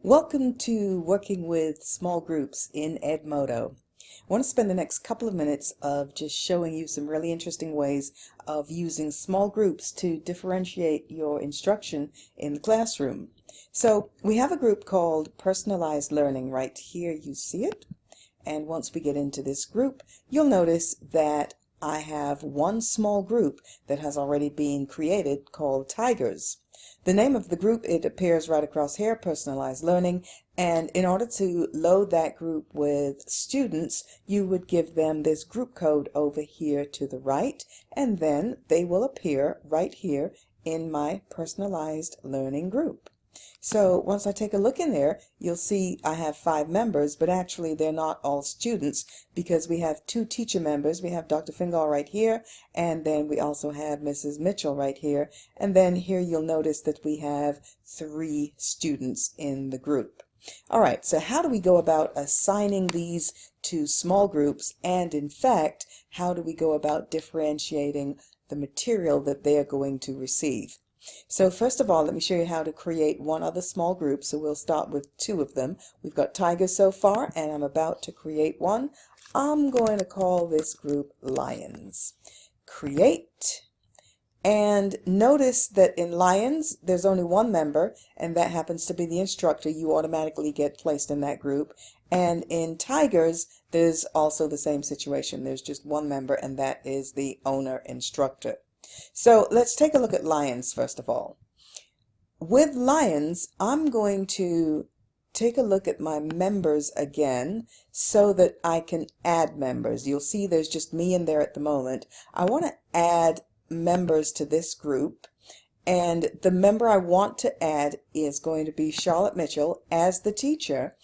Welcome to working with small groups in Edmodo. I want to spend the next couple of minutes of just showing you some really interesting ways of using small groups to differentiate your instruction in the classroom. So we have a group called Personalized Learning right here. You see it. And once we get into this group, you'll notice that I have one small group that has already been created called Tigers. The name of the group, it appears right across here, Personalized Learning, and in order to load that group with students, you would give them this group code over here to the right, and then they will appear right here in my Personalized Learning group. So once I take a look in there, you'll see I have 5 members, but actually they're not all students because we have 2 teacher members. We have Dr. Fingal right here, and then we also have Mrs. Mitchell right here. And then here you'll notice that we have 3 students in the group. All right, so how do we go about assigning these to small groups? And in fact, how do we go about differentiating the material that they are going to receive? So first of all, let me show you how to create one other small group. So we'll start with 2 of them. We've got Tigers so far, and I'm about to create one. I'm going to call this group Lions. Create. And notice that in Lions, there's only 1 member, and that happens to be the instructor. You automatically get placed in that group. And in Tigers, there's also the same situation. There's just 1 member, and that is the owner instructor. So let's take a look at Lions first of all. With Lions, I'm going to take a look at my members again so that I can add members. You'll see there's just me in there at the moment. I want to add members to this group, and the member I want to add is going to be Charlotte Mitchell as the teacher.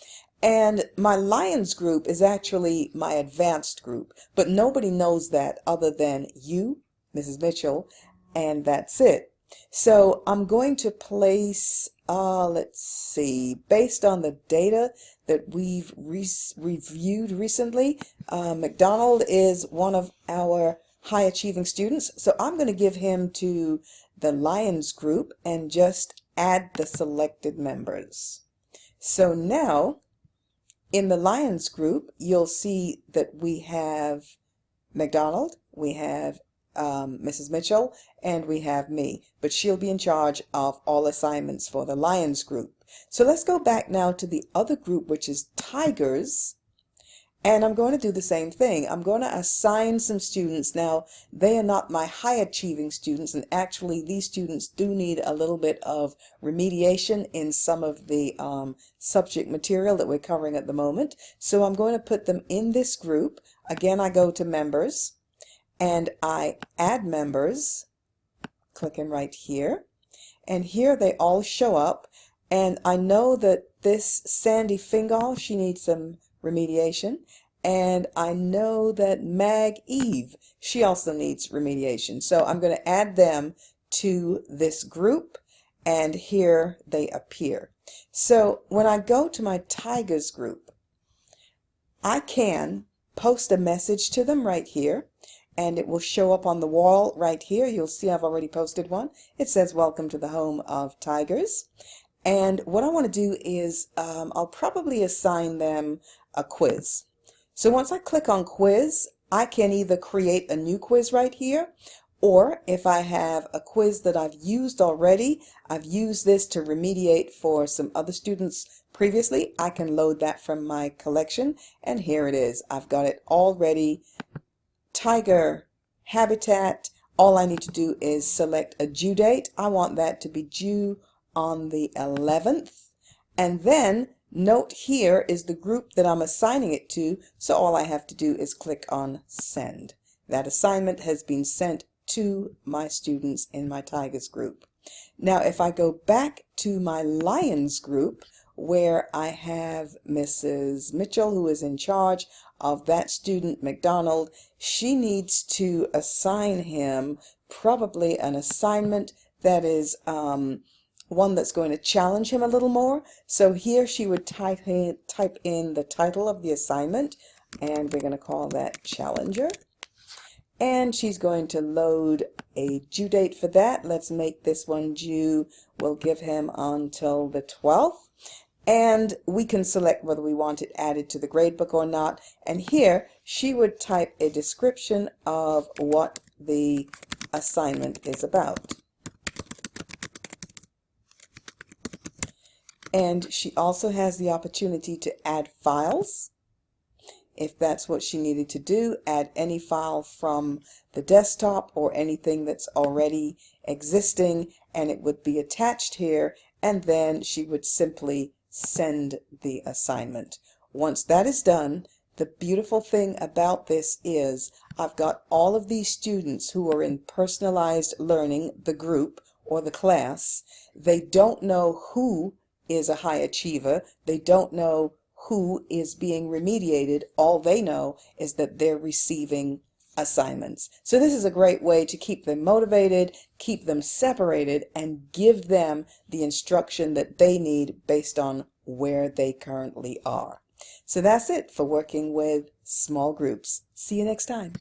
And my Lions group is actually my advanced group, but nobody knows that other than you, Mrs. Mitchell, and that's it. So I'm going to place, let's see, based on the data that we've reviewed recently, McDonald is one of our high achieving students. So I'm going to give him to the Lions group and just add the selected members. So now in the Lions group, you'll see that we have McDonald, we have Mrs. Mitchell, and we have me, but she'll be in charge of all assignments for the Lions group. So let's go back now to the other group, which is Tigers, and I'm going to do the same thing. I'm going to assign some students. Now, they are not my high achieving students, and actually these students do need a little bit of remediation in some of the subject material that we're covering at the moment. So I'm going to put them in this group. Again, I go to members, and I add members, clicking right here, and here they all show up. And I know that this Sandy Fingal, she needs some remediation, and I know that Mag Eve, she also needs remediation. So I'm going to add them to this group, and here they appear. So when I go to my Tigers group, I can post a message to them right here, and it will show up on the wall right here. You'll see I've already posted one. It says welcome to the home of Tigers. And what I want to do is I'll probably assign them a quiz. So once I click on quiz, I can either create a new quiz right here, or if I have a quiz that I've used already, I've used this to remediate for some other students previously, I can load that from my collection, and here it is. I've got it already. Tiger habitat, all I need to do is select a due date. I want that to be due on the 11th. And then note here is the group that I'm assigning it to, so all I have to do is click on send. That assignment has been sent to my students in my Tigers group. Now if I go back to my Lions group, where I have Mrs. Mitchell, who is in charge of that student, McDonald, she needs to assign him probably an assignment that is one that's going to challenge him a little more. So here she would type in the title of the assignment, and we're going to call that Challenger. And she's going to load a due date for that. Let's make this one due. We'll give him until the 12th. and we can select whether we want it added to the gradebook or not. And here she would type a description of what the assignment is about. And she also has the opportunity to add files. If that's what she needed to do, add any file from the desktop or anything that's already existing, and it would be attached here, and then she would simply send the assignment. Once that is done, the beautiful thing about this is I've got all of these students who are in personalized learning, the group or the class. They don't know who is a high achiever. They don't know who is being remediated. All they know is that they're receiving assignments. So this is a great way to keep them motivated, keep them separated, and give them the instruction that they need based on where they currently are. So that's it for working with small groups. See you next time.